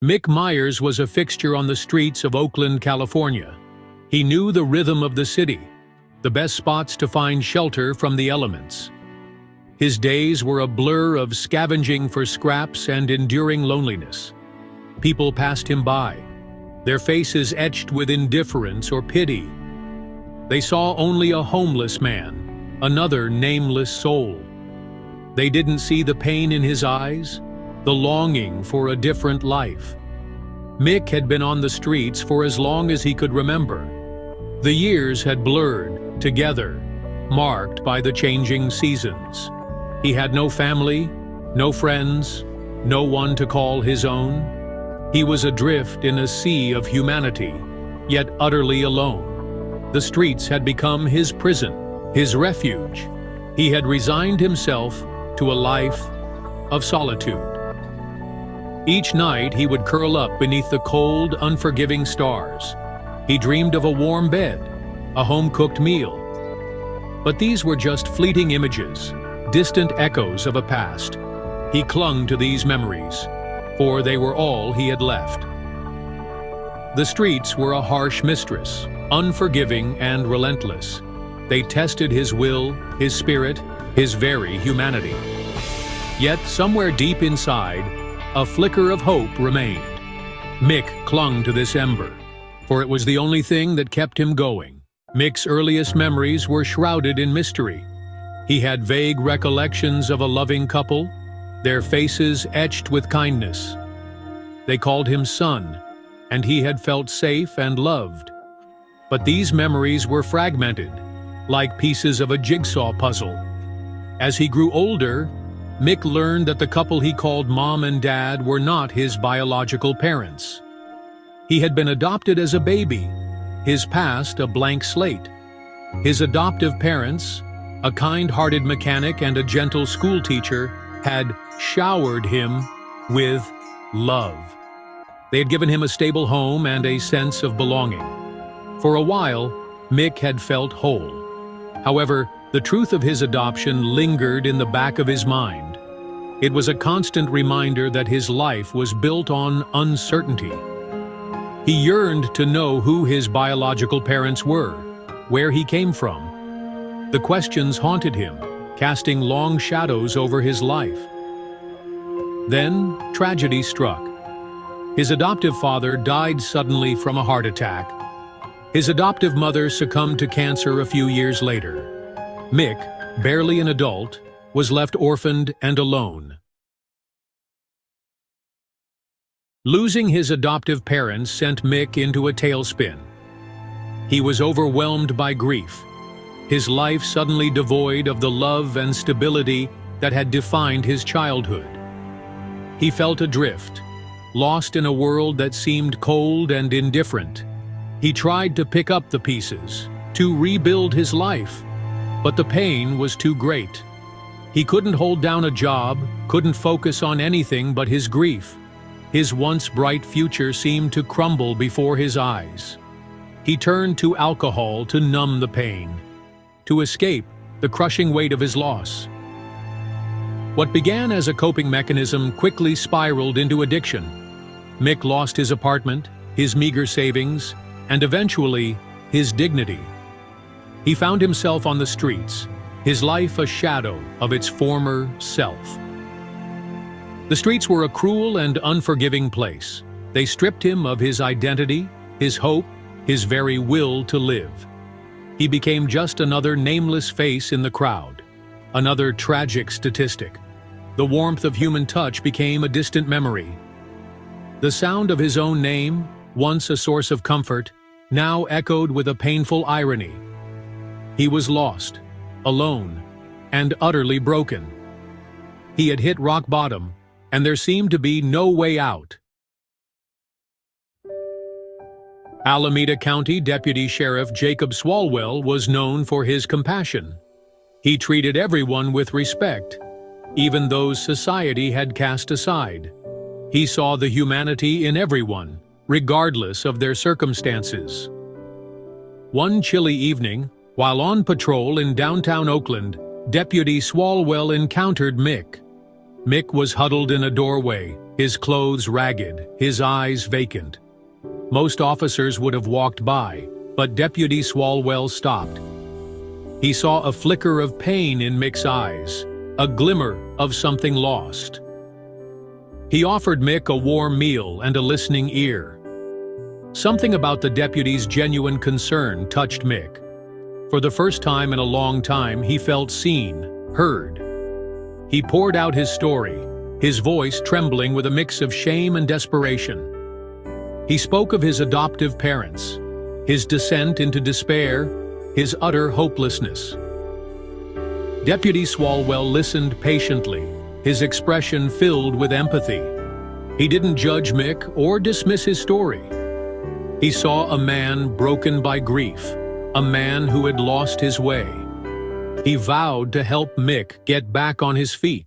Mick Myers was a fixture on the streets of Oakland, California. He knew the rhythm of the city, the best spots to find shelter from the elements. His days were a blur of scavenging for scraps and enduring loneliness. People passed him by, their faces etched with indifference or pity. They saw only a homeless man, another nameless soul. They didn't see the pain in his eyes, the longing for a different life. Mick had been on the streets for as long as he could remember. The years had blurred together, marked by the changing seasons. He had no family, no friends, no one to call his own. He was adrift in a sea of humanity, yet utterly alone. The streets had become his prison, his refuge. He had resigned himself to a life of solitude. Each night he would curl up beneath the cold, unforgiving stars. He dreamed of a warm bed, a home-cooked meal. But these were just fleeting images, distant echoes of a past. He clung to these memories, for they were all he had left. The streets were a harsh mistress, unforgiving and relentless. They tested his will, his spirit, his very humanity. Yet somewhere deep inside, a flicker of hope remained. Mick clung to this ember, for it was the only thing that kept him going. Mick's earliest memories were shrouded in mystery. He had vague recollections of a loving couple, their faces etched with kindness. They called him son, and he had felt safe and loved. But these memories were fragmented, like pieces of a jigsaw puzzle. As he grew older, Mick learned that the couple he called mom and dad were not his biological parents. He had been adopted as a baby, his past a blank slate. His adoptive parents, a kind-hearted mechanic and a gentle schoolteacher, had showered him with love. They had given him a stable home and a sense of belonging. For a while, Mick had felt whole. However, the truth of his adoption lingered in the back of his mind. It was a constant reminder that his life was built on uncertainty. He yearned to know who his biological parents were, where he came from. The questions haunted him, casting long shadows over his life. Then, tragedy struck. His adoptive father died suddenly from a heart attack. His adoptive mother succumbed to cancer a few years later. Mick, barely an adult, was left orphaned and alone. Losing his adoptive parents sent Mick into a tailspin. He was overwhelmed by grief, his life suddenly devoid of the love and stability that had defined his childhood. He felt adrift, lost in a world that seemed cold and indifferent. He tried to pick up the pieces, to rebuild his life, but the pain was too great. He couldn't hold down a job, couldn't focus on anything but his grief. His once bright future seemed to crumble before his eyes. He turned to alcohol to numb the pain, to escape the crushing weight of his loss. What began as a coping mechanism quickly spiraled into addiction. Mick lost his apartment, his meager savings, and eventually, his dignity. He found himself on the streets, his life a shadow of its former self. The streets were a cruel and unforgiving place. They stripped him of his identity, his hope, his very will to live. He became just another nameless face in the crowd, another tragic statistic. The warmth of human touch became a distant memory. The sound of his own name, once a source of comfort, now echoed with a painful irony. He was lost, alone, and utterly broken. He had hit rock bottom, and there seemed to be no way out. Alameda County Deputy Sheriff Jacob Swalwell was known for his compassion. He treated everyone with respect, even those society had cast aside. He saw the humanity in everyone, regardless of their circumstances. One chilly evening, while on patrol in downtown Oakland, Deputy Swalwell encountered Mick. Mick was huddled in a doorway, his clothes ragged, his eyes vacant. Most officers would have walked by, but Deputy Swalwell stopped. He saw a flicker of pain in Mick's eyes, a glimmer of something lost. He offered Mick a warm meal and a listening ear. Something about the deputy's genuine concern touched Mick. For the first time in a long time, he felt seen, heard. He poured out his story, his voice trembling with a mix of shame and desperation. He spoke of his adoptive parents, his descent into despair, his utter hopelessness. Deputy Swalwell listened patiently, his expression filled with empathy. He didn't judge Mick or dismiss his story. He saw a man broken by grief, a man who had lost his way. He vowed to help Mick get back on his feet.